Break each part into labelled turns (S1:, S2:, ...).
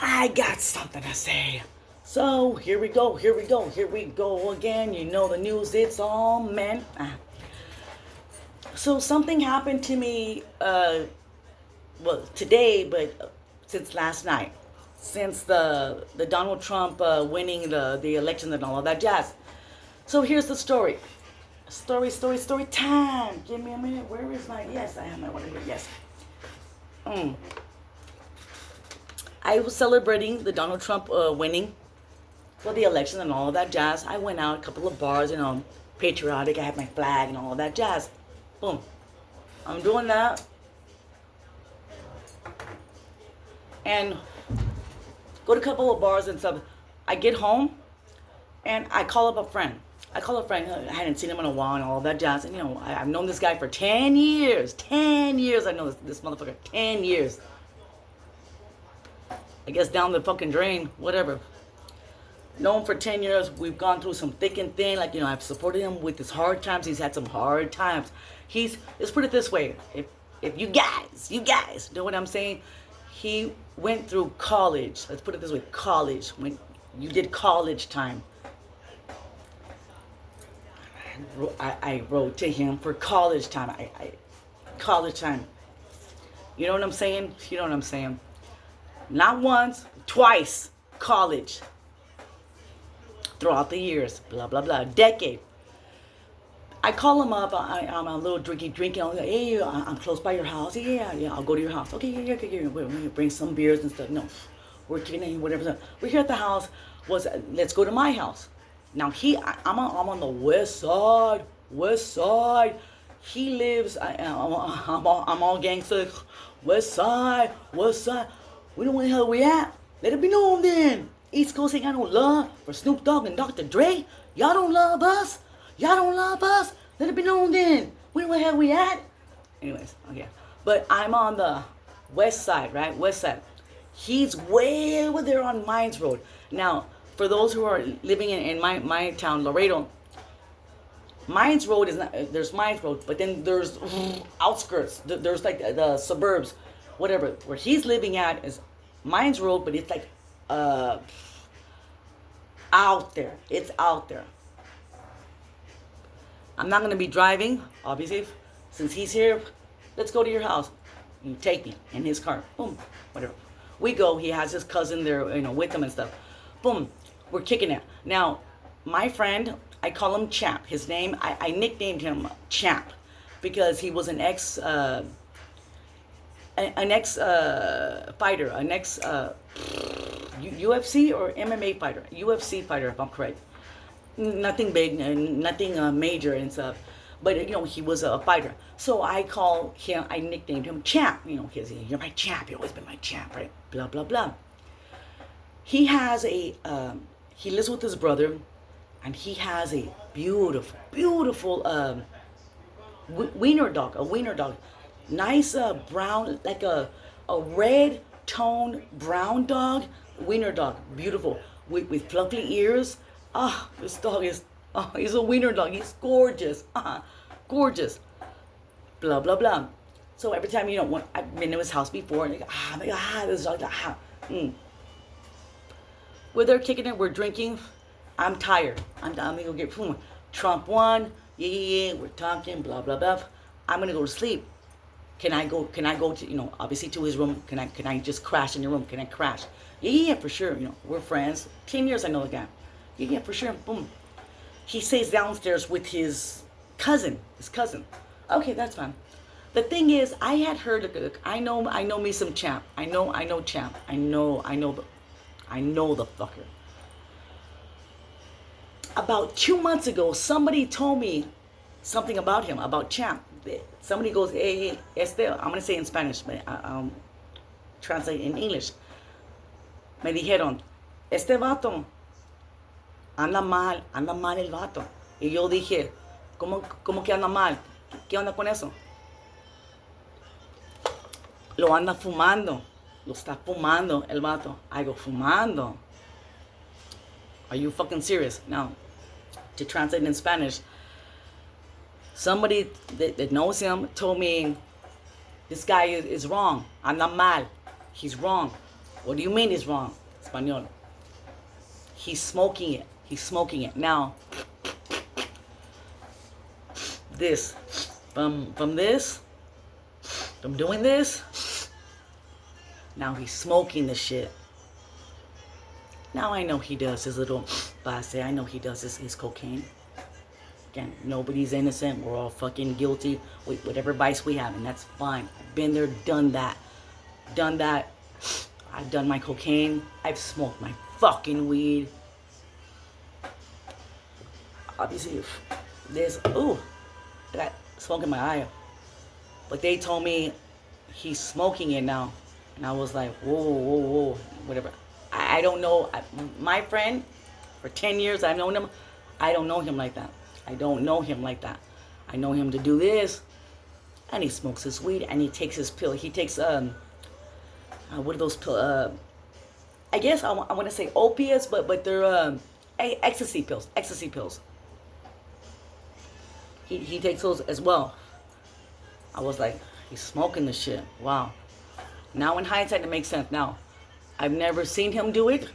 S1: I got something to say. So here we go, here we go again. You know the news, it's all men. So something happened to me, well, today, but since last night, since the Donald Trump winning the election and all of that jazz. So here's the story. Story time. Give me a minute. Where is my? Yes, I have my water here. Yes. I was celebrating the Donald Trump winning for the election and all of that jazz. I went out a couple of bars, patriotic. I had my flag and all of that jazz. Boom. I'm doing that. And go to a couple of bars and stuff. I get home and I call up a friend. I hadn't seen him in a while and all of that jazz. And, I've known this guy for 10 years. 10 years I know this motherfucker. 10 years. I guess down the fucking drain. Whatever. Known for 10 years. We've gone through some thick and thin. I've supported him with his hard times. He's had some hard times. Let's put it this way. If you guys know what I'm saying? He went through college. Let's put it this way. College. When you did college time. I wrote to him for college time. College time. You know what I'm saying? You know what I'm saying? Not once, twice. College. Throughout the years. Blah, blah, blah. Decade. I call him up. I'm a little drinking. I'm like, hey, I'm close by your house. Yeah, I'll go to your house. Okay, yeah. We'll bring some beers and stuff. No, we're kicking whatever. We're here at the house. Let's go to my house. Now I'm on the west side. He lives. I'm all gangster. West side. We know where the hell we at. Let it be known then. East Coast ain't got no love for Snoop Dogg and Dr. Dre. Y'all don't love us. Let it be known then. We know where the hell we at. Anyways, okay. But I'm on the west side, right? West side. He's way over there on Mines Road. Now, for those who are living in my town, Laredo, Mines Road is not, there's Mines Road, but then there's outskirts. There's like the suburbs, whatever. Where he's living at is Mines Road, but it's like out there. It's out there. I'm not going to be driving, obviously. Since he's here, let's go to your house. You take me in his car. Boom. Whatever. We go. He has his cousin there, with him and stuff. Boom. We're kicking it. Now, my friend, I call him Champ. His name, I nicknamed him Champ because he was an ex fighter, an ex UFC or MMA fighter. UFC fighter, if I'm correct. Nothing big, nothing major and stuff. But, he was a fighter. So I nicknamed him Champ. Because you're my champ. You've always been my champ, right? Blah, blah, blah. He has he lives with his brother, and he has a beautiful wiener dog. Nice brown, like a red tone brown dog, wiener dog. Beautiful. With fluffy ears. This dog is, he's a wiener dog. He's gorgeous. Gorgeous. Blah, blah, blah. So every time, when I've been to his house before, and this dog, We're there kicking it. We're drinking. I'm tired. I'm gonna go get food. Trump won. Yeah. We're talking. Blah blah blah. I'm gonna go to sleep. Can I go to obviously to his room? Can I just crash in your room? Can I crash? Yeah, for sure. We're friends. 10 years I know the guy. Yeah, for sure. Boom. He stays downstairs with his cousin. Okay, that's fine. The thing is, I had heard. I know me some Champ. I know Champ. I know the fucker. About 2 months ago, somebody told me something about him, about Champ. Somebody goes, hey, I'm going to say in Spanish, but I'll translate in English. Me dijeron, este vato anda mal el vato. Y yo dije, ¿cómo que anda mal? ¿Qué onda con eso? Lo anda fumando. Lo está fumando el vato. I go, fumando? Are you fucking serious? Now, to translate in Spanish, somebody that knows him told me this guy is wrong. Anda mal. He's wrong. What do you mean it's wrong? Espanol. He's smoking it. He's smoking it. Now, this. From this, from doing this, now he's smoking the shit. Now I know he does his little base. I know he does his cocaine. Again, nobody's innocent. We're all fucking guilty with whatever vice we have, and that's fine. I've been there, done that. Done that. I've done my cocaine. I've smoked my fucking weed. Obviously, there's... Ooh, I got smoke in my eye. But they told me he's smoking it now. And I was like, whoa, whoa, whoa, whatever. I don't know. My friend, for 10 years I've known him, I don't know him like that. I don't know him like that. I know him to do this, and he smokes his weed, and he takes his pill. He takes, what are those pills? I guess I want to say opiates, but they're ecstasy pills. Ecstasy pills. He takes those as well. I was like, he's smoking the shit. Wow. Now in hindsight, it makes sense. Now, I've never seen him do it,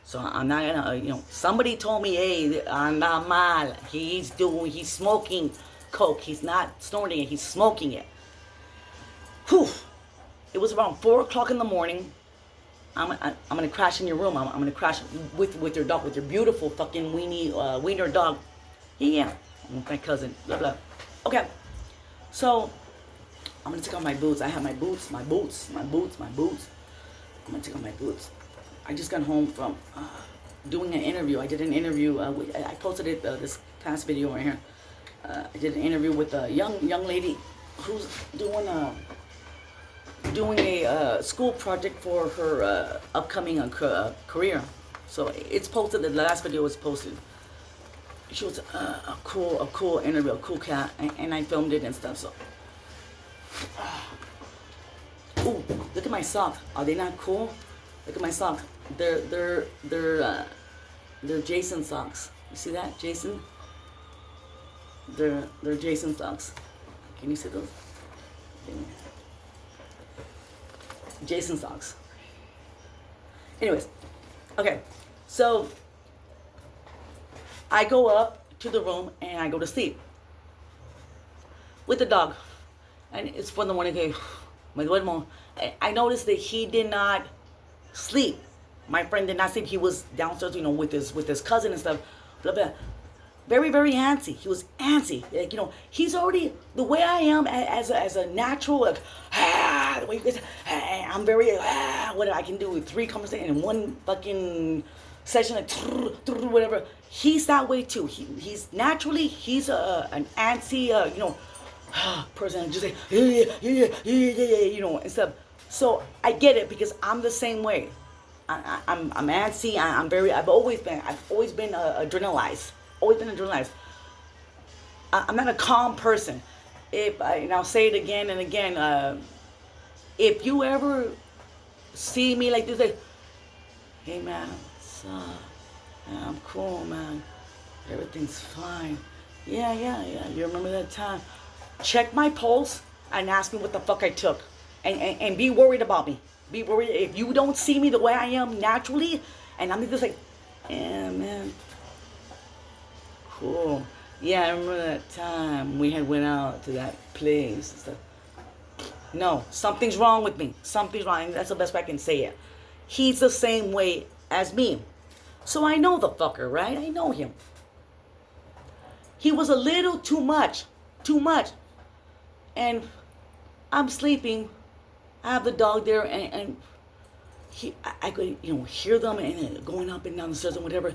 S1: so I'm not gonna, somebody told me, hey, anda mal. He's smoking coke. He's not snorting it. He's smoking it. Whew. It was around 4 o'clock in the morning. I'm gonna crash in your room. I'm gonna crash with your dog, with your beautiful fucking wiener dog. Yeah, with my cousin. Blah blah. Okay, so I'm gonna take off my boots. I have my boots. I'm gonna take off my boots. I just got home from doing an interview. I did an interview. I posted it this past video right here. I did an interview with a young lady who's doing a school project for her upcoming career. So it's posted. The last video was posted. She was a cool interview, a cool cat, and I filmed it and stuff. So, ooh, look at my socks. Are they not cool? Look at my socks. They're Jason socks. You see that, Jason? They're Jason socks. Can you see those? Jason socks. Anyways, okay, so I go up to the room and I go to sleep with the dog, and it's for the morning. Okay, me duermo. I noticed that he did not sleep. My friend did not sleep. He was downstairs, with his cousin and stuff. Blah blah. Very, very antsy. He was antsy. Like, he's already the way I am as a natural, like, the way you guys, I'm very, what I can do with 3 conversations in one fucking session, like, whatever. He's that way too. He's naturally, he's an antsy, person, just like, yeah, and stuff. So I get it, because I'm the same way. I'm antsy. I've always been adrenalized. Always been adrenalized. I'm not a calm person. And I'll say it again and again. If you ever see me like this, like, hey man, what's up? Yeah, I'm cool, man. Everything's fine. Yeah. You remember that time? Check my pulse and ask me what the fuck I took, and be worried about me. Be worried if you don't see me the way I am naturally, and I'm just like, yeah, man. Cool. Yeah, I remember that time we had went out to that place and stuff. No, something's wrong with me. Something's wrong. That's the best way I can say it. He's the same way as me. So I know the fucker, right? I know him. He was a little too much. Too much. And I'm sleeping. I have the dog there, and I could, hear them and going up and down the stairs and whatever.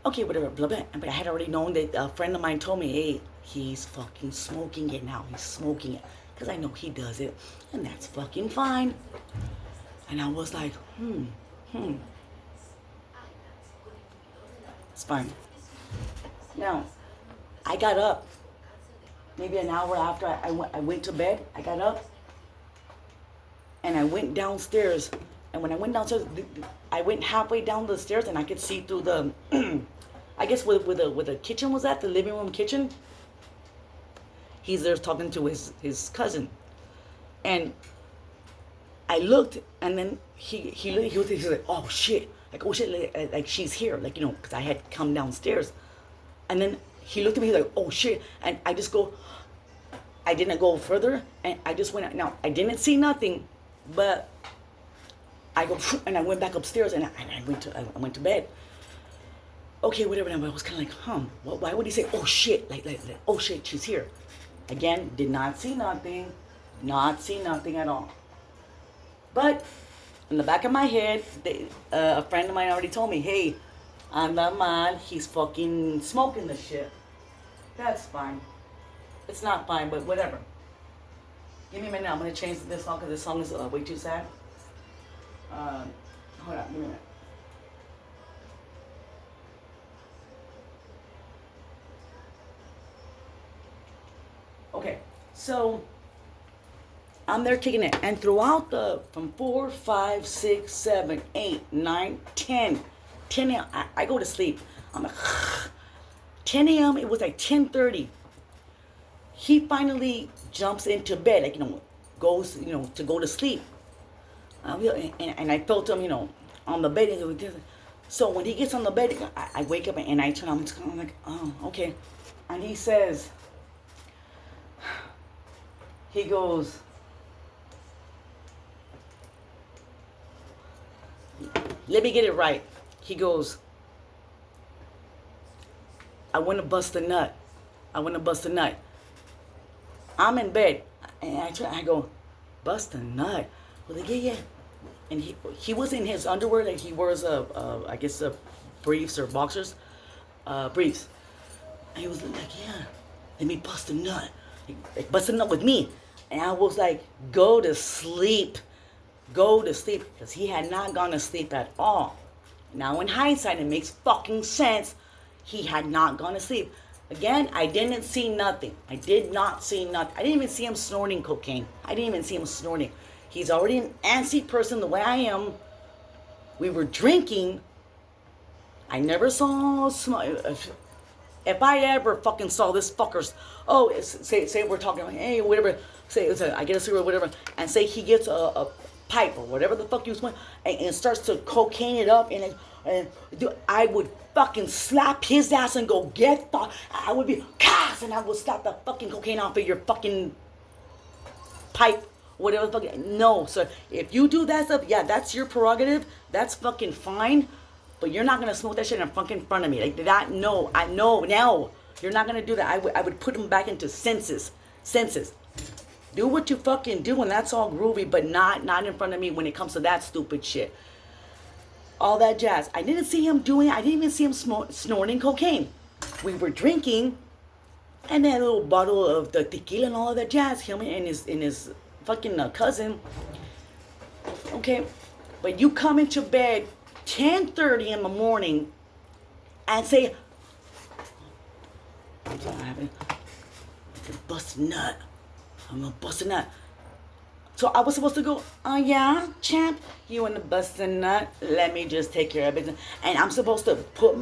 S1: Okay, whatever, blah, blah. But I had already known that a friend of mine told me, hey, he's fucking smoking it now. He's smoking it. Because I know he does it. And that's fucking fine. And I was like, It's fine. Now, I got up. Maybe an hour after I went to bed, I got up. And I went downstairs. And when I went downstairs, I went halfway down the stairs, and I could see through the, I guess where the kitchen was at, the living room kitchen. He's there talking to his cousin. And I looked, and then he was like, oh shit, like oh shit, like she's here, like because I had come downstairs, and then he looked at me, he's like, oh shit, and I didn't go further, and I just went out. Now I didn't see nothing, but I go and I went back upstairs, and I went to bed. Okay, whatever. And I was kind of like, why would he say, oh shit, like oh shit, she's here? Again, did not see nothing at all. But in the back of my head, a friend of mine already told me, hey, anda mal, he's fucking smoking the shit. That's fine. It's not fine, but whatever. Give me a minute. I'm going to change this song because this song is way too sad. Hold on, give me a minute. Okay, so I'm there kicking it. And throughout from 4, 5, 6, 7, 8, 9, 10 a.m., I go to sleep. I'm like, 10 a.m., it was like 10:30. He finally jumps into bed, like, goes, to go to sleep. And I felt him, on the bed. So when he gets on the bed, I wake up and I turn on. I'm like, oh, okay. And he says, he goes, let me get it right. He goes, I want to bust a nut. I'm in bed, and I go, bust a nut. Well, like, yeah. And he was in his underwear, like he wears I guess briefs or boxers, briefs. And he was like, yeah, let me bust a nut. Like, bust a nut with me. And I was like, go to sleep, because he had not gone to sleep at all. Now in hindsight, it makes fucking sense. He had not gone to sleep. Again, I didn't see nothing. I did not see nothing. I didn't even see him snorting cocaine. He's already an antsy person the way I am. We were drinking. I never saw if I ever fucking saw this fucker's, say we're talking, hey, whatever, say I get a cigarette, whatever, and say he gets a pipe or whatever the fuck you want, and starts to cocaine it up, and dude, I would fucking slap his ass and go, get fucked. I would be, cast, and I would slap the fucking cocaine off of your fucking pipe, whatever the fuck. No, sir. If you do that stuff, yeah, that's your prerogative. That's fucking fine. But you're not gonna smoke that shit in fucking front of me. Like that, no. I know now. You're not gonna do that. I would put him back into senses. Do what you fucking do, and that's all groovy, but not in front of me when it comes to that stupid shit. All that jazz. I didn't see him doing it. I didn't even see him snorting cocaine. We were drinking, and that little bottle of the tequila and all of that jazz. Him and his fucking cousin. Okay, but you come into bed 10:30 in the morning and say, I'm gonna bust a nut. So I was supposed to go, oh yeah, champ, you want to bust a nut? Let me just take care of business. And I'm supposed to put,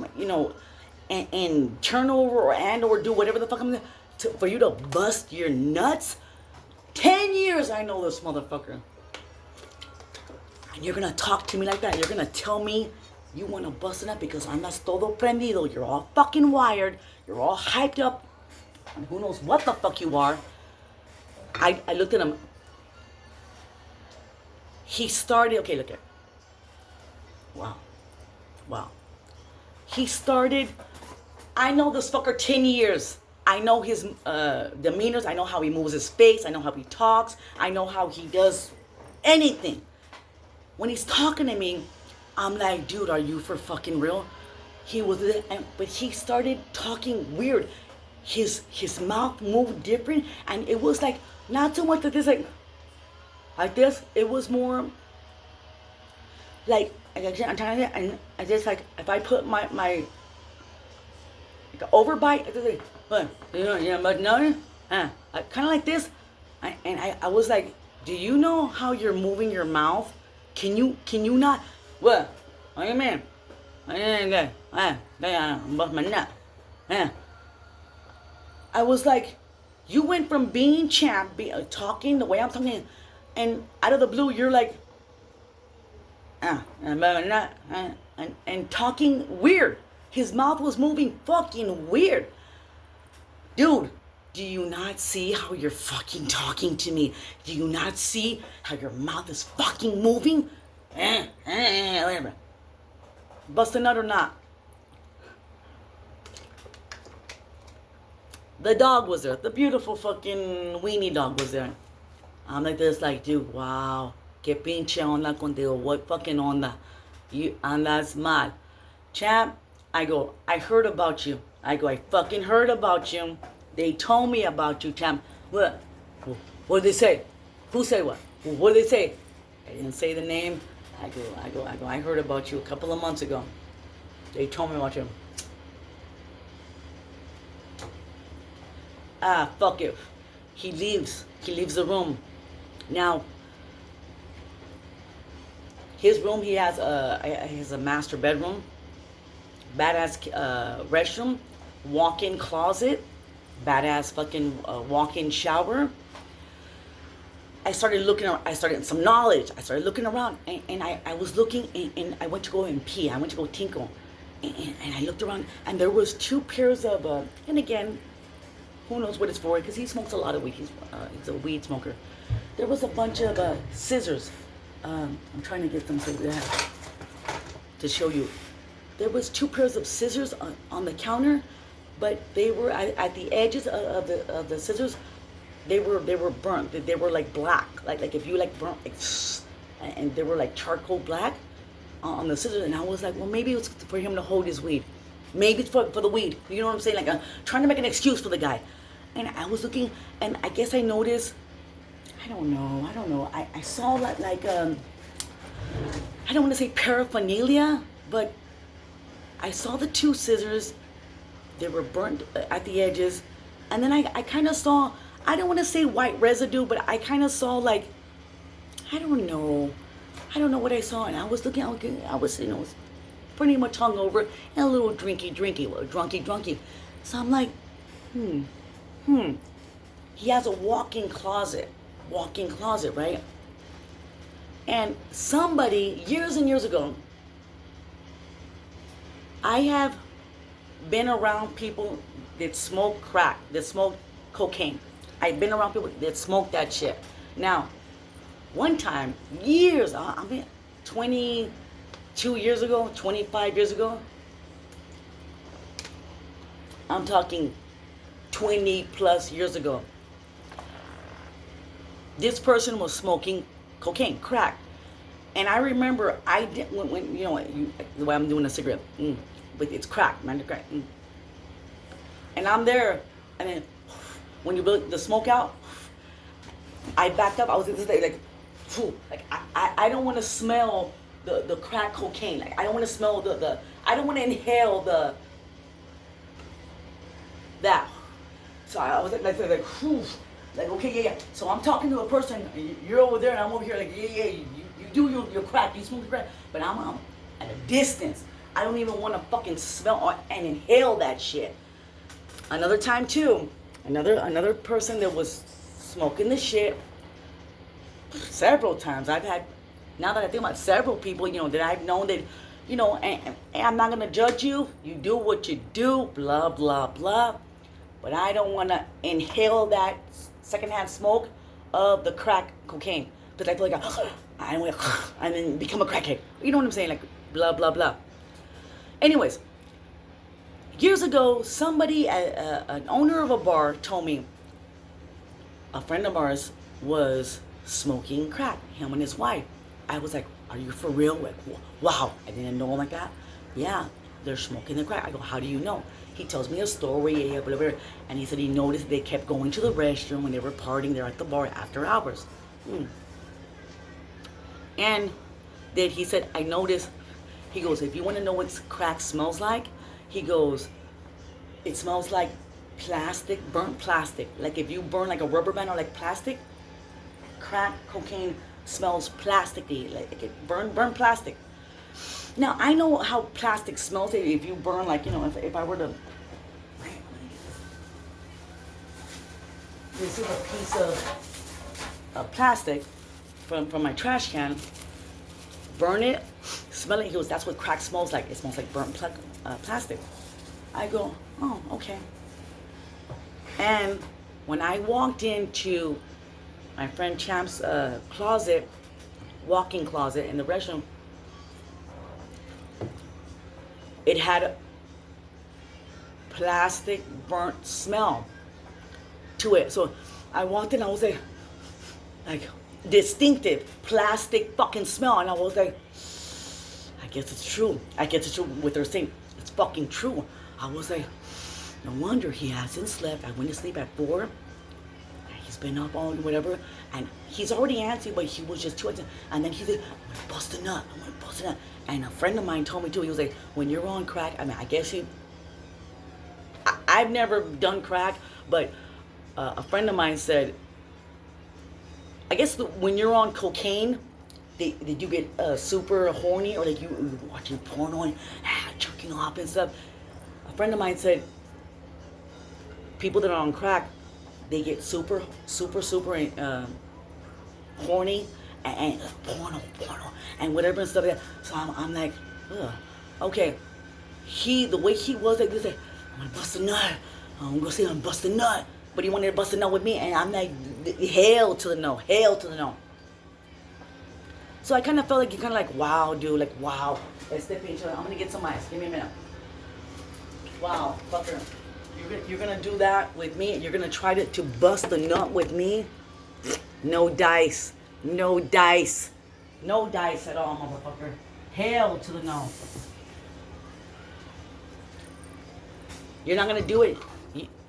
S1: and turn over or do whatever the fuck I'm to, for you to bust your nuts? 10 years I know this motherfucker. And you're gonna talk to me like that. You're gonna tell me you want to bust it up because andas todo prendido. You're all fucking wired. You're all hyped up. And who knows what the fuck you are. I looked at him. He started, okay, look at it. Wow. He started, I know this fucker 10 years. I know his demeanors. I know how he moves his face. I know how he talks. I know how he does anything. When he's talking to me, I'm like, dude, are you for fucking real? But he started talking weird. His mouth moved different, and it was like not too much of this, like this. It was more like I'm trying to, and I just like if I put my like overbite, I just like, what? But no, kind of like this, and I was like, do you know how you're moving your mouth? Can you not? What? What do you mean? I was like, you went from being champ, talking the way I'm talking, and out of the blue, you're like, and talking weird. His mouth was moving fucking weird. Dude, do you not see how you're fucking talking to me? Do you not see how your mouth is fucking moving? Whatever. Bust a nut or not. The dog was there. The beautiful fucking weenie dog was there. I'm like this, like, dude, wow. Que pinche onda contigo. What fucking onda? You andas mal. Champ, I go, I heard about you. I go, I fucking heard about you. They told me about you, champ. What? What did they say? Who said what? What did they say? I didn't say the name. I go, I heard about you a couple of months ago. They told me about you. Fuck it. He leaves the room. Now, his room, he has a master bedroom, badass restroom, walk-in closet, badass fucking walk-in shower. I started looking around. I started some knowledge. I started looking around, and I was looking, and I went to go and pee. I went to go tinkle, and I looked around, and there was 2 pairs of, and again, who knows what it's for, because he smokes a lot of weed. He's a weed smoker. There was a bunch of scissors. I'm trying to get them to show you. There was 2 pairs of scissors on the counter, but they were at the edges of the scissors. They were burnt. They were like black, like if you like burnt, like, and they were like charcoal black on the scissors. And I was like, well, maybe it's for him to hold his weed. Maybe it's for the weed. You know what I'm saying? Like I'm trying to make an excuse for the guy. And I was looking, and I guess I noticed. I don't know. I saw that, like, I don't want to say paraphernalia, but I saw the 2 scissors. They were burnt at the edges. And then I kind of saw, I don't want to say white residue, but I kind of saw, like, I don't know what I saw. And I was looking, I was pretty much hungover and a little drunky. So I'm like, He has a walk-in closet, right? And somebody, years and years ago, I have been around people that smoke crack, that smoke cocaine. I've been around people that smoke that shit. Now, one time, years, 22 years ago, 25 years ago, I'm talking 20 plus years ago, this person was smoking cocaine, crack. And I remember I did, when you know, the way I'm doing a cigarette, but it's crack, man, crack. And I'm there, and then when you blow the smoke out, I backed up. I was like, I don't want to smell the crack cocaine. Like I don't want to smell I don't want to inhale that. So I was like, okay, yeah. So I'm talking to a person, you're over there, and I'm over here, like, yeah, you do your crack, you smoke your crack, but I'm at a distance. I don't even want to fucking smell and inhale that shit. Another time too, another person that was smoking the shit. Several times I've had. Now that I think about it, several people, that I've known that, and I'm not gonna judge you. You do what you do, blah blah blah. But I don't want to inhale that secondhand smoke of the crack cocaine, because I feel like I don't want to and then become a crackhead. You know what I'm saying? Like blah blah blah. Anyways, years ago, somebody, an owner of a bar, told me a friend of ours was smoking crack. Him and his wife. I was like, "Are you for real?" Like, wow, I didn't know like that. Yeah, they're smoking the crack. I go, "How do you know?" He tells me a story, whatever, and he said he noticed they kept going to the restroom when they were partying there at the bar after hours. And then he said, I noticed, he goes, if you want to know what crack smells like, he goes, it smells like plastic, burnt plastic. Like if you burn like a rubber band or like plastic, crack cocaine smells plasticky, like it burn plastic. Now, I know how plastic smells if you burn, like, if I were to, this is a piece of plastic, from my trash can, burn it, smell it. He goes, that's what crack smells like. It smells like burnt plastic. I go, oh, okay. And when I walked into my friend Champ's closet, walk-in closet in the restroom, it had a plastic burnt smell to it. So I walked in, I was like distinctive plastic fucking smell, and I was like, I guess it's true. I guess it's true what they're saying. It's fucking true. I was like, no wonder he hasn't slept. I went to sleep at 4. He's been up all whatever, and he's already answered, but he was just too. And then he said, I'm gonna bust a nut. I'm gonna bust a nut. And a friend of mine told me too. He was like, when you're on crack, I mean, I guess I've never done crack, but a friend of mine said, I guess when you're on cocaine, did you get super horny, or like you watching porno and jerking off and stuff? A friend of mine said, people that are on crack, they get super horny and porno and whatever and stuff like that. So I'm like, ugh. Okay. The way he was like this, like, I'm gonna bust a nut. I'm gonna say I'm bust a nut. But he wanted to bust a nut with me, and I'm like, hell to the no, hell to the no. So I kind of felt like you're kind of like, wow, dude, like, wow. Let's step into it. I'm gonna get some ice. Give me a minute. Wow, fucker. You're gonna do that with me? You're gonna try to bust a nut with me? No dice. No dice. No dice at all, motherfucker. Hell to the no. You're not gonna do it.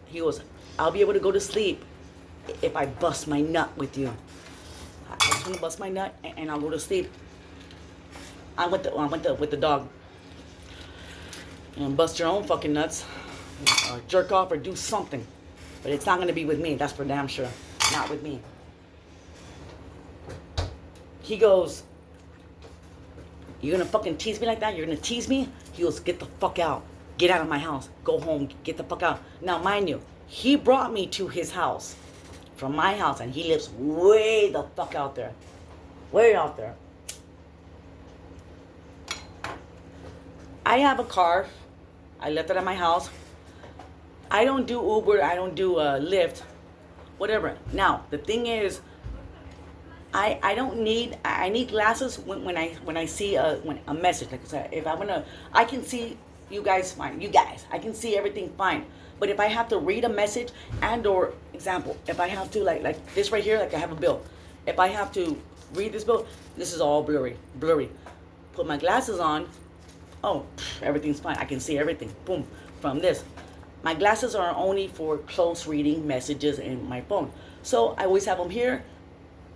S1: He goes, I'll be able to go to sleep if I bust my nut with you. I just want to bust my nut and I'll go to sleep. I went with the dog. And bust your own fucking nuts. Or jerk off or do something. But it's not going to be with me. That's for damn sure. Not with me. He goes, you're going to fucking tease me like that? You're going to tease me? He goes, get the fuck out. Get out of my house. Go home. Get the fuck out. Now, mind you, he brought me to his house. From my house. And he lives way the fuck out there. Way out there. I have a car. I left it at my house. I don't do Uber. I don't do Lyft. Whatever. Now, the thing is, I need glasses when I see a message. Like I said, if I can see you guys fine. You guys, I can see everything fine. But if I have to read a message or example, if I have to like this right here, like I have a bill. If I have to read this bill, this is all blurry. Put my glasses on. Oh, everything's fine. I can see everything. Boom. From this. My glasses are only for close reading messages in my phone. So I always have them here.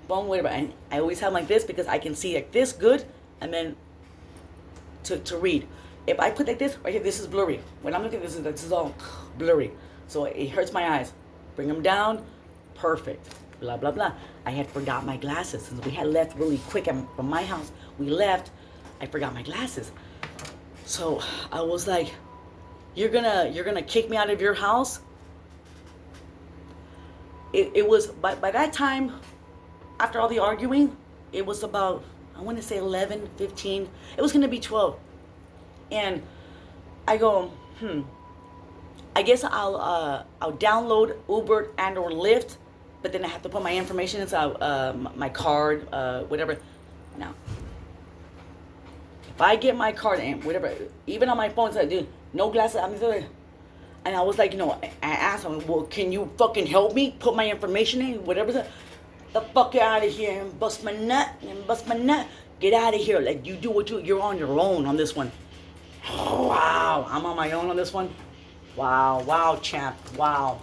S1: Phone, whatever. And I always have them like this because I can see like this good and then to read. If I put like this, right here, this is blurry. When I'm looking at this is all blurry. So it hurts my eyes. Bring them down. Perfect. Blah, blah, blah. I had forgot my glasses. Since we had left really quick from my house, we left. I forgot my glasses. So I was like, you're gonna kick me out of your house? It was by that time, after all the arguing, it was about, I want to say 11, 15. It was gonna be 12. And I go, I guess I'll download Uber and or Lyft, but then I have to put my information inside my card, whatever. Now, if I get my card and whatever, even on my phone, it's like, dude, no glasses. And I was like, I asked him, well, can you fucking help me put my information in, whatever. The fuck out of here and bust my nut. Get out of here. Like, you do what you're on your own on this one. Oh, wow. I'm on my own on this one. Wow, champ. Wow.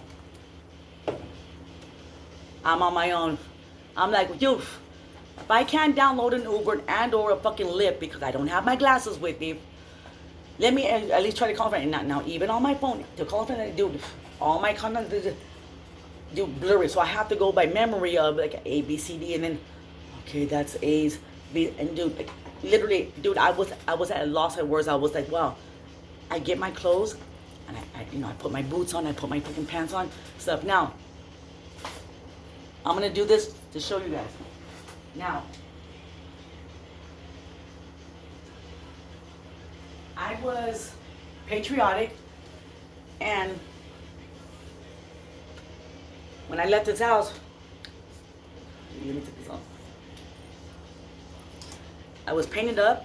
S1: I'm on my own. I'm like, dude, if I can't download an Uber and or a fucking Lyft because I don't have my glasses with me, let me at least try to call a friend. Now, even on my phone, to call a friend, dude, all my content, dude, blurry. So I have to go by memory of like A, B, C, D, and then, okay, that's A's, B, and dude, like, literally, dude, I was at a loss of words. I was like, wow. I get my clothes, and I put my boots on, I put my fucking pants on, stuff. Now, I'm gonna do this to show you guys. Now, I was patriotic, and when I left this house, let me take this off. I was painted up,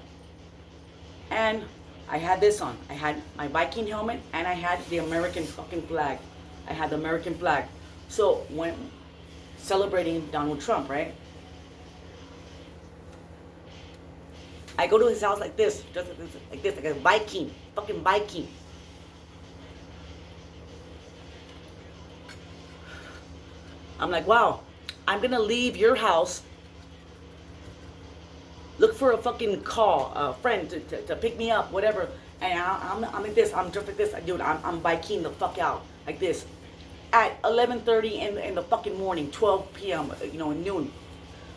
S1: and I had this on. I had my Viking helmet, and I had the American fucking flag. I had the American flag. So when celebrating Donald Trump, right? I go to his house like this, just like this, like a Viking, fucking Viking. I'm like, wow, I'm gonna leave your house, look for a fucking call, a friend to pick me up, whatever, and I'm like this, I'm just like this, dude, I'm Viking the fuck out, like this, at 11:30 in the fucking morning, 12 p.m., noon,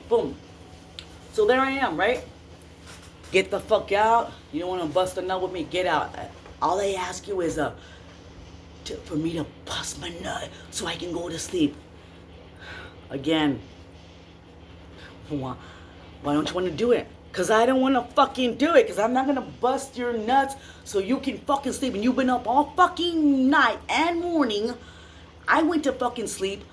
S1: boom. So there I am, right? Get the fuck out. You don't want to bust a nut with me? Get out. All they ask you is for me to bust my nut so I can go to sleep. Again, why don't you want to do it? Because I don't want to fucking do it. Because I'm not going to bust your nuts so you can fucking sleep. And you've been up all fucking night and morning. I went to fucking sleep.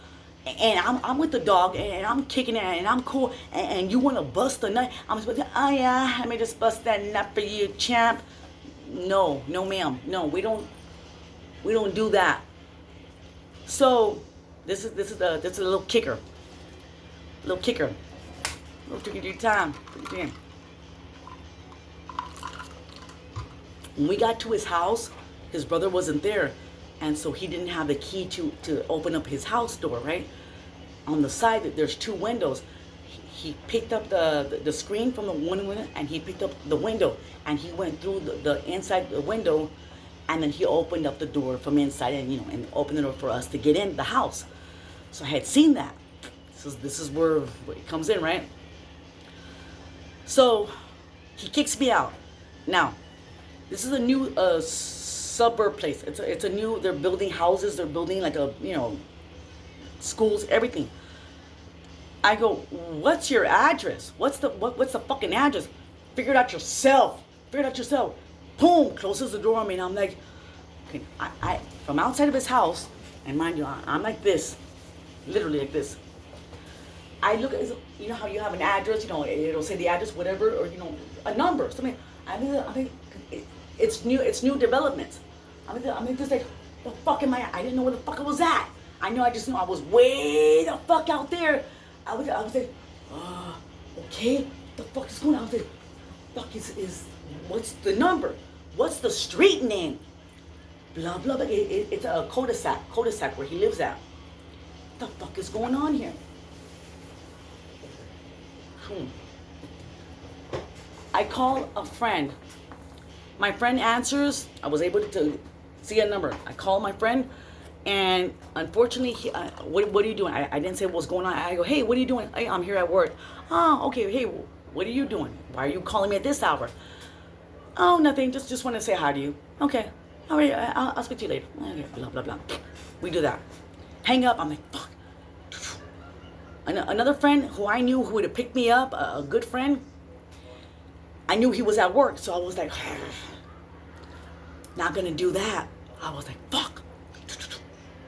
S1: And I'm with the dog, and I'm kicking it, and I'm cool, and you want to bust a nut? I'm supposed to, oh yeah, let me just bust that nut for you, champ. No, ma'am, no, we don't do that. So this is a little kicker, little time. When we got to his house, his brother wasn't there. And so he didn't have the key to open up his house door, right? On the side, there's two windows. He picked up the screen from the one window, and he picked up the window, and he went through the inside the window, and then he opened up the door from inside, and opened the door for us to get in the house. So I had seen that. This is where it comes in, right? So he kicks me out. Now, this is a new suburb place. It's a new. They're building houses. They're building like schools, everything. I go, what's your address? What's the fucking address? Figure it out yourself. Boom, closes the door on me, and I'm like, okay, I from outside of his house, and mind you, I'm like this, literally like this. I look at, you know how you have an address, it'll say the address, whatever, or a number. So I mean, it's new developments. I'm just like, the fuck am I didn't know where the fuck I was at. I just know I was way the fuck out there. I was like, okay, the fuck is going on? I was like, fuck is what's the number? What's the street name? Blah, blah, blah. It's a cul-de-sac where he lives at. What the fuck is going on here? I call a friend. My friend answers. I was able to see a number. I call my friend, and unfortunately, what are you doing? I didn't say what was going on. I go, hey, what are you doing? Hey, I'm here at work. Oh, okay. Hey, what are you doing? Why are you calling me at this hour? Oh, nothing. Just want to say hi to you. Okay. All right. I'll speak to you later. Okay. Blah blah blah. We do that. Hang up. I'm like, fuck. Another friend who I knew who would have picked me up, a good friend. I knew he was at work, so I was like, not gonna do that. I was like, fuck.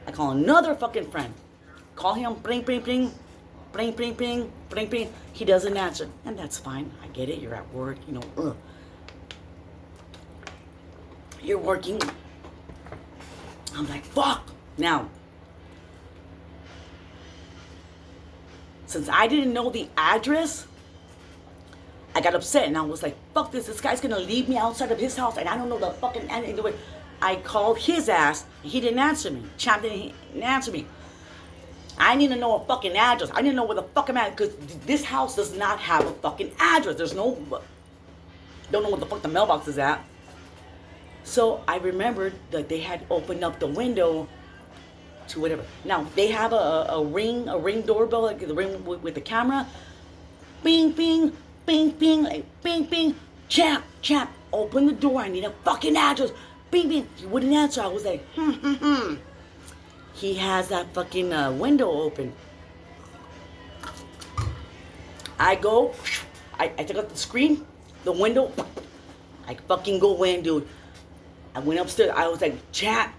S1: I call another fucking friend. Call him, bling, bling, bling, bling, bling, bling, bling, bling. He doesn't answer, and that's fine. I get it. You're at work, You're working. I'm like, fuck. Now, since I didn't know the address, I got upset, and I was like, fuck this. This guy's going to leave me outside of his house, and I don't know the fucking address. I called his ass, and he didn't answer me. Champ didn't answer me. I need to know a fucking address. I didn't know where the fuck I'm at, because this house does not have a fucking address. There's no, don't know what the fuck the mailbox is at. So I remembered that they had opened up the window to whatever. Now, they have a ring doorbell, like the ring with the camera. Bing, bing, bing, bing, like bing, bing. Champ, open the door. I need a fucking address. Bing, bing. He wouldn't answer. I was like, He has that fucking window open. I go, I took out the screen, the window, I fucking go in, dude. I went upstairs. I was like, chap.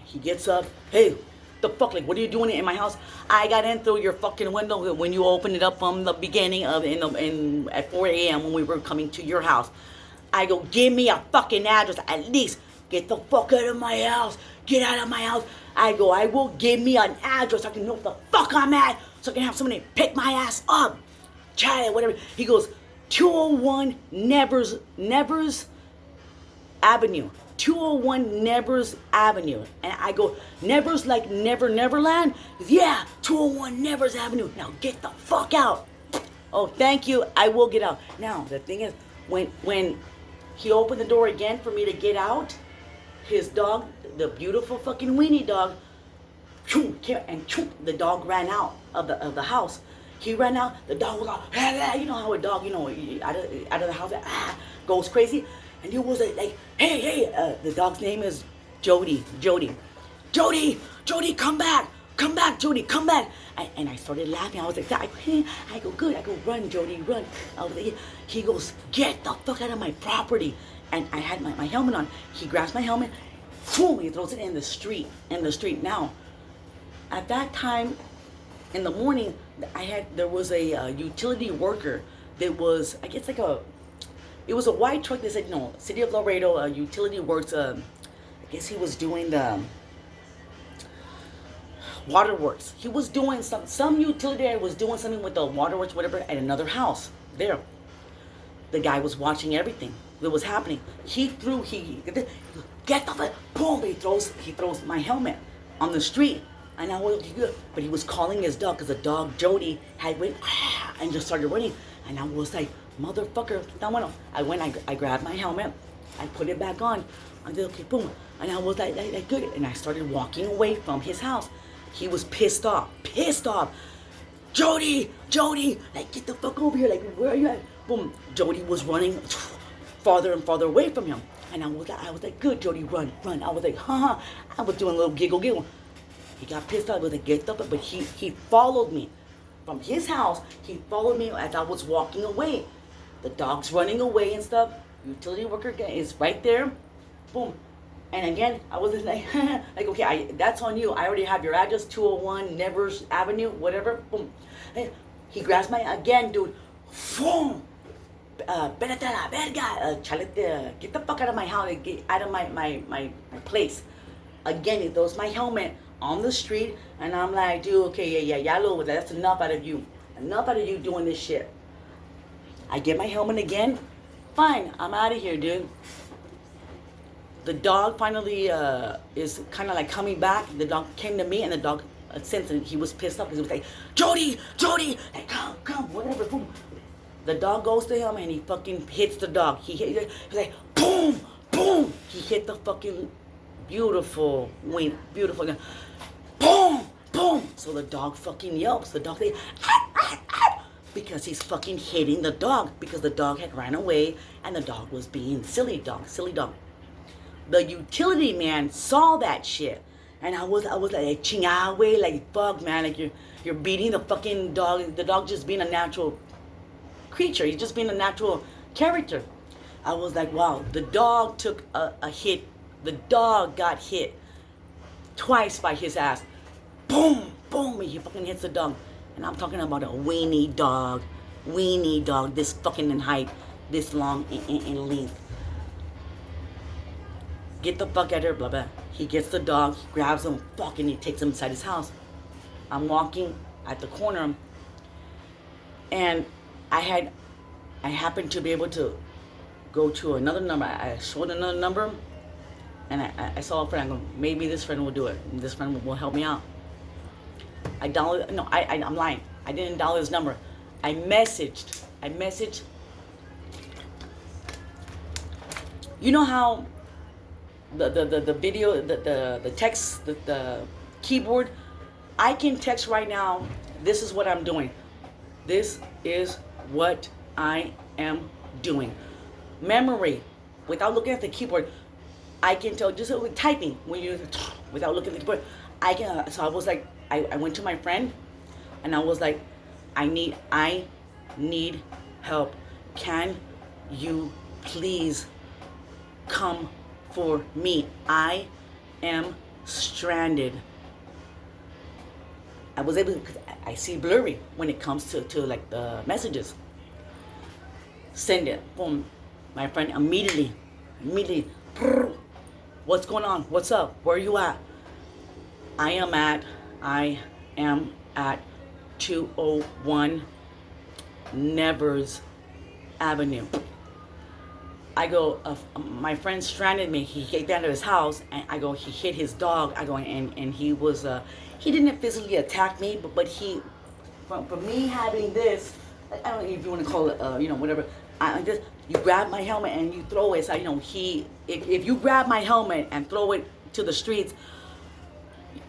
S1: He gets up. Hey, the fuck? Like, what are you doing in my house? I got in through your fucking window when you opened it up from the beginning of at 4 a.m. when we were coming to your house. I go, give me a fucking address. At least get the fuck out of my house. Get out of my house. I go, I will give me an address so I can know what the fuck I'm at, so I can have somebody pick my ass up. Chat, whatever. He goes, 201 Nevers Avenue. 201 Nevers Avenue. And I go, Nevers like Neverland? He goes, yeah, 201 Nevers Avenue. Now get the fuck out. Oh, thank you. I will get out. Now, the thing is, when he opened the door again for me to get out, his dog, the beautiful fucking weenie dog, the dog ran out of the house. He ran out. The dog was like, you know how a dog, out of the house, goes crazy. And he was like, hey, the dog's name is Jody, come back, Jody, come back. And I started laughing. I was like, I go, good. I go, run, Jody, run. I was like, he goes, get the fuck out of my property. And I had my helmet on. He grabs my helmet, boom, he throws it in the street. Now, at that time, in the morning, there was a utility worker that was, I guess it was a white truck that said, City of Laredo, utility works, I guess he was doing the waterworks. He was doing some utility was doing something with the waterworks, whatever, at another house there. The guy was watching everything that was happening. He get the boom, he throws my helmet on the street. And I was good, but he was calling his dog because the dog Jody had went and just started running. And I was like, motherfucker, I grabbed my helmet, I put it back on. I did okay, boom, and I was like good, and I started walking away from his house. He was pissed off. Jody, like get the fuck over here, like where are you at? Boom, Jody was running farther and farther away from him, and I was like, good, Jody, run. I was like, I was doing a little giggle. He got pissed off. I was like, get the fuck, but he followed me from his house. He followed me as I was walking away. The dog's running away and stuff. Utility worker is right there. Boom. And again, I was like, okay, that's on you. I already have your address, 201 Nevers Avenue, whatever. Boom. He grabs my, again, dude. Boom. Vete a la verga. Chalete, get the fuck out of my house. Get out of my place. Again, he throws my helmet on the street. And I'm like, dude, okay, yeah, Lou, that's enough out of you. Enough out of you doing this shit. I get my helmet again. Fine, I'm out of here, dude. The dog finally is kind of like coming back. The dog came to me, and the dog, since he was pissed off because he was like, Jody, like, come, whatever, boom. The dog goes to him, and he fucking hits the dog. He's like, boom. He hit the fucking beautiful wing, beautiful. Boom. So the dog fucking yelps. The dog, because he's fucking hitting the dog, because the dog had ran away and the dog was being silly dog. The utility man saw that shit, and I was like, chingawe, like fuck man, like you're beating the fucking dog. The dog just being a natural creature. He's just being a natural character. I was like, wow, the dog took a hit. The dog got hit twice by his ass. Boom, he fucking hits the dog. And I'm talking about a weenie dog, this fucking in height, this long in length. Get the fuck out of here, blah, blah. He gets the dog, he grabs him, fucking, he takes him inside his house. I'm walking at the corner, and I happened to be able to go to another number. I showed another number, and I saw a friend. I go, maybe this friend will do it. This friend will help me out. I'm lying. I didn't dial his number. I messaged. You know how the video, the text, the keyboard, I can text right now. This is what I'm doing. This is what I am doing. Memory, without looking at the keyboard, I can tell just with typing without looking at the keyboard. I can. So I was like, I went to my friend, and I was like, I need help. Can you please come for me? I am stranded. I was able to, cause I see blurry when it comes to like the messages. Send it. Boom. My friend immediately, what's going on? What's up? Where are you at? I am at 201 Nevers Avenue. I go, my friend stranded me. He came down to his house, and I go, he hit his dog. I go, and he was, he didn't physically attack me, but he, for me having this, I don't know if you want to call it, you know, whatever. I just, you grab my helmet and you throw it. So, you know, if you grab my helmet and throw it to the streets,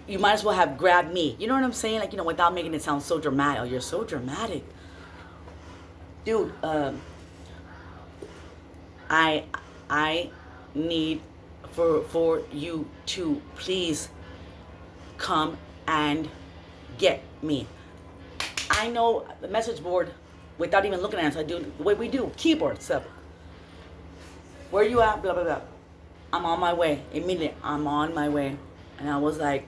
S1: you might as well have grabbed me. You know what I'm saying? Like, you know, without making it sound so dramatic. Oh, you're so dramatic. Dude, I need for you to please come and get me. I know the message board without even looking at it. So I do the way we do, keyboard stuff. Where you at? Blah, blah, blah. I'm on my way. Immediately, I'm on my way. And I was like,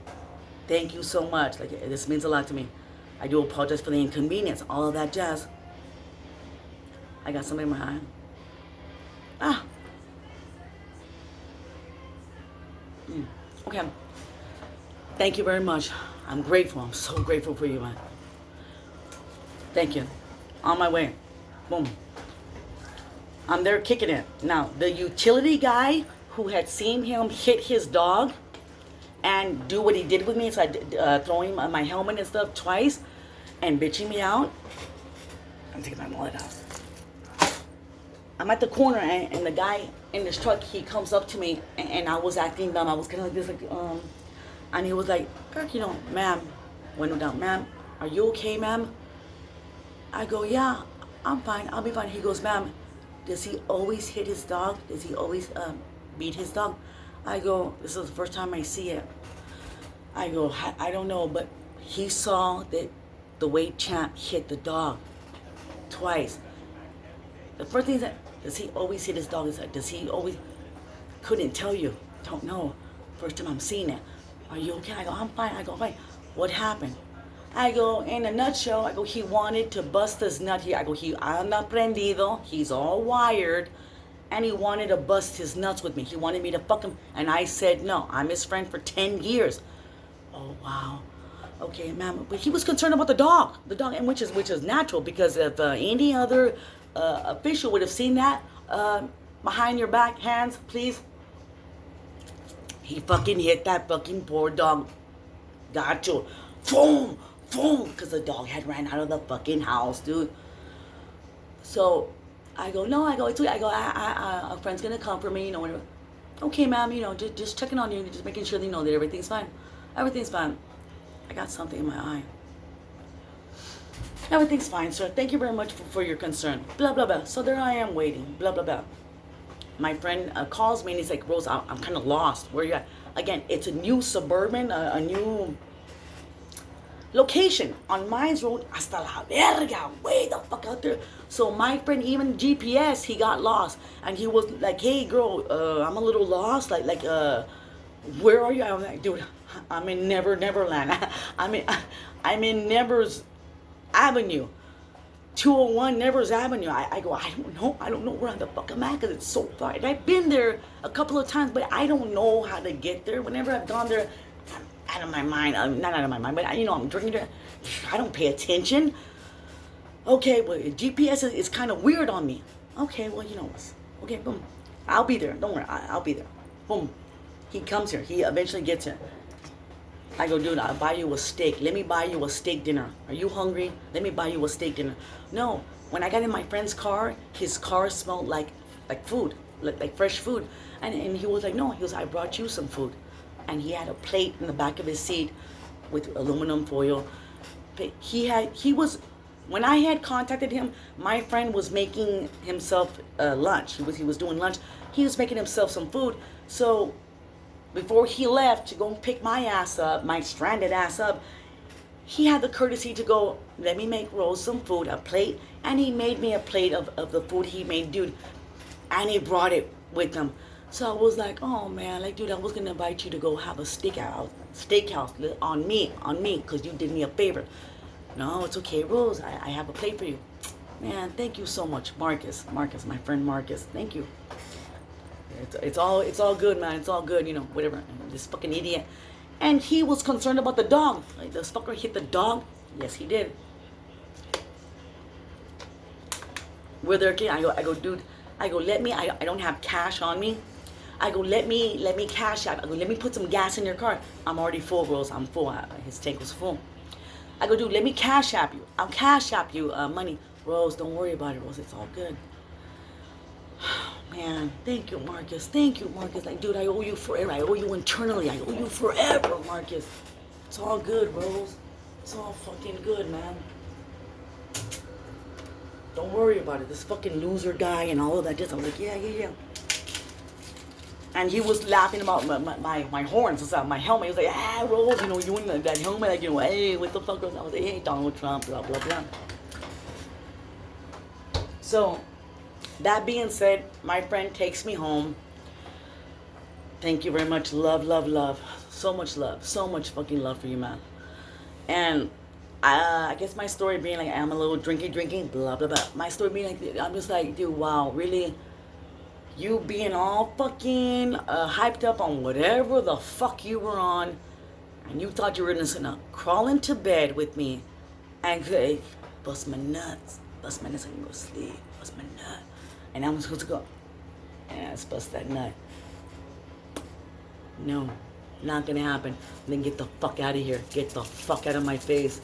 S1: thank you so much. Like, this means a lot to me. I do apologize for the inconvenience, all of that jazz. I got something in my eye. Ah. Okay. Thank you very much. I'm grateful. I'm so grateful for you, man. Thank you. On my way. Boom. I'm there kicking it. Now, the utility guy who had seen him hit his dog and do what he did with me, so I throwing my helmet and stuff twice and bitching me out. I'm taking my wallet out. I'm at the corner, and the guy in this truck, he comes up to me, and I was acting dumb. I was kind of like this, like, and he was like, Kirk, you know, ma'am, window down, ma'am, are you okay, ma'am? I go, yeah, I'm fine, I'll be fine. He goes, ma'am, does he always hit his dog? Does he always beat his dog? I go, this is the first time I see it. I go, I don't know, but he saw that the weight champ hit the dog twice. The first thing is that, does he always hit his dog? Does he always, couldn't tell you, don't know. First time I'm seeing it. Are you okay? I go, I'm fine. I go, fine. What happened? I go, in a nutshell, I go, he wanted to bust his nut here. I go, he anda prendido, he's all wired, and he wanted to bust his nuts with me. He wanted me to fuck him, and I said no. I'm his friend for 10 years. Oh, wow. Okay, ma'am. But he was concerned about the dog, and which is natural, because if any other official would have seen that, behind your back, hands, please. He fucking hit that fucking poor dog. Got you. Boom, boom, because the dog had ran out of the fucking house, dude. So I go, no, I go, it's okay. I go, a friend's gonna come for me, you know, whatever. Okay, ma'am, you know, just checking on you, just making sure that you know that everything's fine. Everything's fine. I got something in my eye. Everything's fine, sir. Thank you very much for your concern. Blah, blah, blah. So there I am waiting. Blah, blah, blah. My friend calls me and he's like, Rose, I'm kind of lost. Where you at? Again, it's a new suburban, a new location on Mines Road. Hasta la verga. Way the fuck out there. So my friend, even GPS, he got lost. And he was like, hey, girl, I'm a little lost. Like, where are you? I was like, dude, I'm in Neverland. I'm in Nevers Avenue. 201 Nevers Avenue. I go, I don't know where the fuck I'm at, because it's so far. And I've been there a couple of times, but I don't know how to get there. Whenever I've gone there, I'm out of my mind. I'm not out of my mind, but you know, I'm drinking there. I don't pay attention. Okay, well, GPS is kind of weird on me. Okay, well, you know, okay, boom. I'll be there. Don't worry, I'll be there. Boom. He comes here. He eventually gets here. I go, dude, I'll buy you a steak. Let me buy you a steak dinner. Are you hungry? Let me buy you a steak dinner. No, when I got in my friend's car, his car smelled like food, like fresh food. And he was like, no, he goes, I brought you some food. And he had a plate in the back of his seat with aluminum foil. When I had contacted him, my friend was making himself lunch. He was doing lunch. He was making himself some food. So before he left to go pick my ass up, my stranded ass up, he had the courtesy to go, let me make Rose some food, a plate, and he made me a plate of the food he made, dude, and he brought it with him. So I was like, oh man, like, dude, I was gonna invite you to go have a steakhouse on me, because you did me a favor. No, it's okay, Rose, I have a plate for you. Man, thank you so much, Marcus, my friend Marcus, thank you. It's all good, man, it's all good, whatever. This fucking idiot. And he was concerned about the dog. Like, this fucker hit the dog. Yes, he did. We're there, kid. I go, dude. I don't have cash on me. I go, let me cash out. I go, let me put some gas in your car. I'm already full, Rose. I'm full. His tank was full. I go, dude, let me cash app you. I'll cash app you money. Rose, don't worry about it, Rose. It's all good. Man, thank you, Marcus. Thank you, Marcus. Like, dude, I owe you forever. I owe you internally. I owe you forever, Marcus. It's all good, Rose. It's all fucking good, man. Don't worry about it. This fucking loser guy and all of that. I was like, yeah. And he was laughing about my horns, my helmet. He was like, Rose, you in that helmet, like, hey, what the fuck? I was like, hey, Donald Trump, blah, blah, blah. So, that being said, my friend takes me home. Thank you very much. Love, love, love. So much love. So much fucking love for you, man. And I guess my story being like, I'm a little drinking, blah, blah, blah. My story being like, I'm just like, dude, wow, really? You being all fucking hyped up on whatever the fuck you were on, and you thought you were gonna crawl into bed with me and say, bust my nuts and go to sleep, bust my nut. And I'm supposed to go, let's bust that nut. No, not gonna happen. Then get the fuck out of here. Get the fuck out of my face.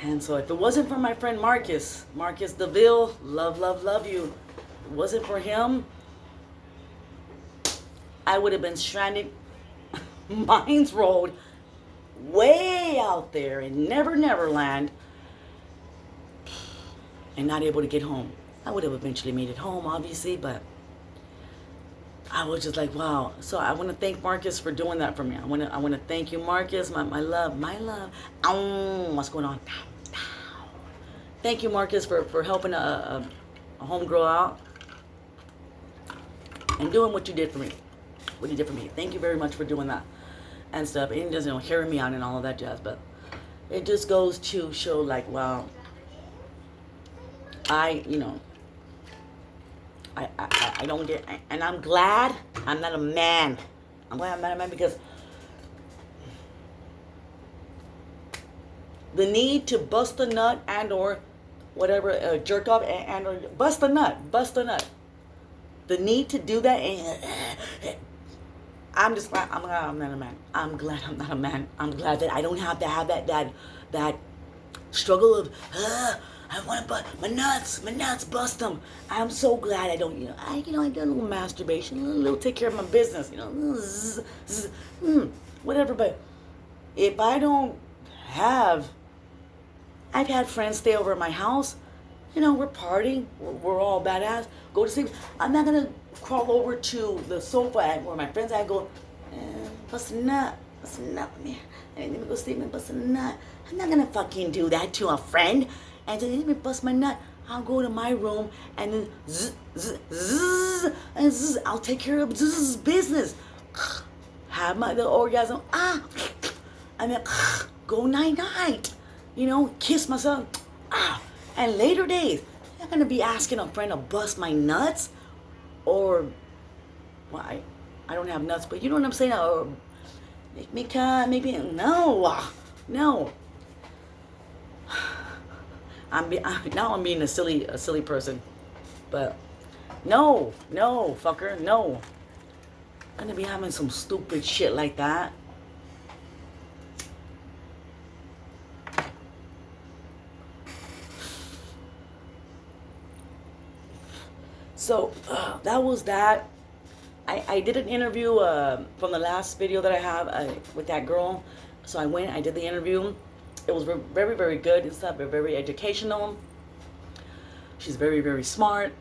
S1: And so if it wasn't for my friend Marcus DeVille, love, love, love you. If it wasn't for him, I would have been stranded Mines Road, way out there in Never Never Land, and not able to get home. I would have eventually made it home, obviously, but I was just like, wow. So I want to thank Marcus for doing that for me. I want to thank you, Marcus, my love. What's going on? Thank you, Marcus, for helping a homegirl out and doing what you did for me. Thank you very much for doing that and stuff. And just, hearing me out and all of that jazz. But it just goes to show, like, wow, I don't get, and I'm glad I'm not a man. I'm glad I'm not a man, because the need to bust a nut and or whatever, jerk off and or bust a nut. The need to do that, I'm just glad I'm not a man. I'm glad I'm not a man. I'm glad that I don't have to have that struggle of, I want to bust my nuts, bust them. I'm so glad I don't, I do a little masturbation, a little take care of my business, whatever. But if I don't have, I've had friends stay over at my house, we're partying, we're all badass, go to sleep. I'm not going to crawl over to the sofa where my friends are and go, bust a nut, man. Let me go sleep and bust a nut. I'm not going to fucking do that to a friend. And then let me bust my nut. I'll go to my room and then I'll take care of business. Have the orgasm. And then go night. Kiss myself. And later days, I'm not gonna be asking a friend to bust my nuts, or well, I don't have nuts, but you know what I'm saying? Or make me come, maybe no. Now I'm being a silly person, but no, fucker, no. I'm gonna be having some stupid shit like that. So that was that. I did an interview from the last video that I have with that girl. So I did the interview. It was very, very good and stuff, very educational. She's very, very smart.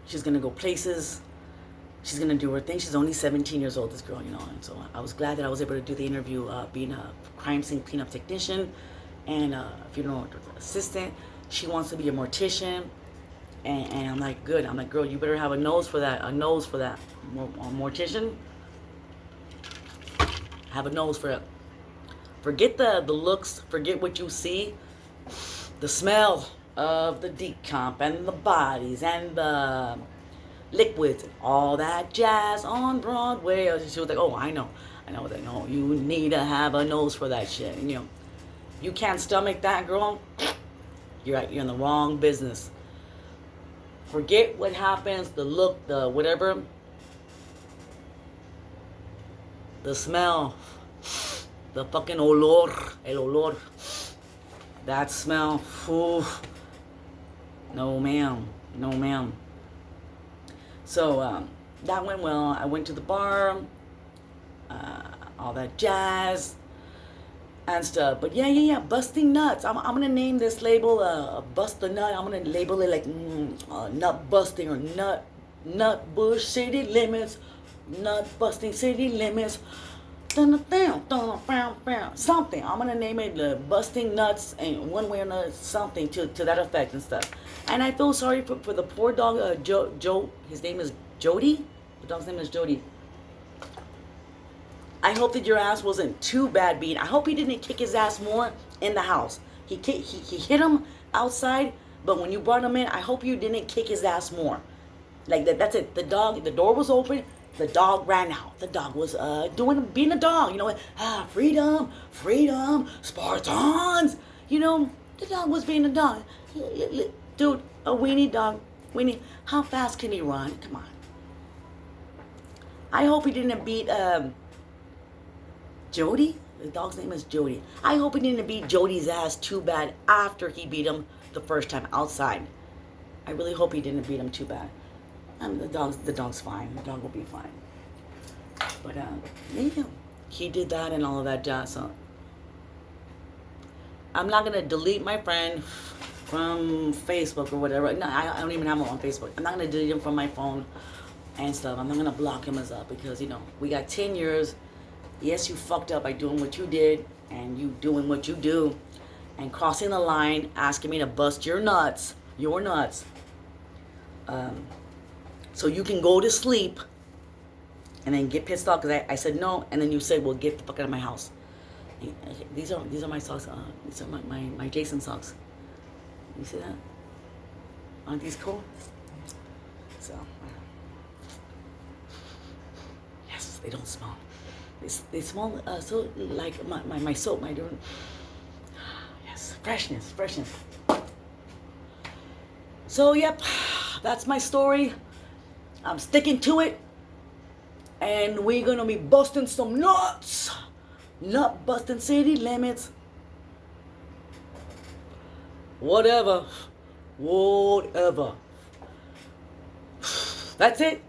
S1: She's gonna go places. she's gonna do her thing. She's only 17 years old, this girl, you know. And so I was glad that I was able to do the interview, being a crime scene cleanup technician and funeral assistant. She wants to be a mortician, and I'm like, good. I'm like, girl, you better have a nose for that. A nose for that. Mortician. Have a nose for it. Forget the looks. Forget what you see. The smell of the decomp and the bodies and the liquids and all that jazz on Broadway. She was like, oh, I know that. No, you need to have a nose for that shit. And, you know, you can't stomach that, girl. You're in the wrong business. Forget what happens, the look, the whatever. The smell. The fucking olor. El olor. That smell. Ooh. No, ma'am. No, ma'am. So, that went well. I went to the bar. All that jazz and stuff. But yeah. Busting nuts. I'm going to name this label, Bust the Nut. I'm going to label it like Nut Busting or Nut Bush City Limits. Nut Busting City Limits. Something. I'm going to name it Busting Nuts and one way or another, something to that effect and stuff. And I feel sorry for the poor dog, Joe. His name is Jody. The dog's name is Jody. I hope that your ass wasn't too bad beat. I hope he didn't kick his ass more in the house. He hit him outside, but when you brought him in, I hope you didn't kick his ass more. Like that. That's it. The door was open. The dog ran out. The dog was being a dog. You know, freedom, Spartans. You know, the dog was being a dog. Dude, a weenie dog. Weenie, how fast can he run? Come on. I hope he didn't beat Jody. The dog's name is Jody. I hope he didn't beat Jody's ass too bad after he beat him the first time outside. I really hope he didn't beat him too bad. The dog's fine. The dog will be fine. But yeah, he did that and all of that jazz. So I'm not gonna delete my friend from Facebook or whatever. No, I don't even have him on Facebook. I'm not gonna delete him from my phone and stuff. I'm not gonna block him as up because, you know, we got 10 years. Yes, you fucked up by doing what you did and you doing what you do and crossing the line, asking me to bust your nuts. So you can go to sleep and then get pissed off because I said no, and then you said, well, get the fuck out of my house. These are my socks. These are my Jason socks. You see that? Aren't these cool? So, yes, they don't smell. They smell so like my soap, my doing. Yes, freshness. So, yep, that's my story. I'm sticking to it. And we're going to be busting some nuts. Nut busting city limits. Whatever. That's it.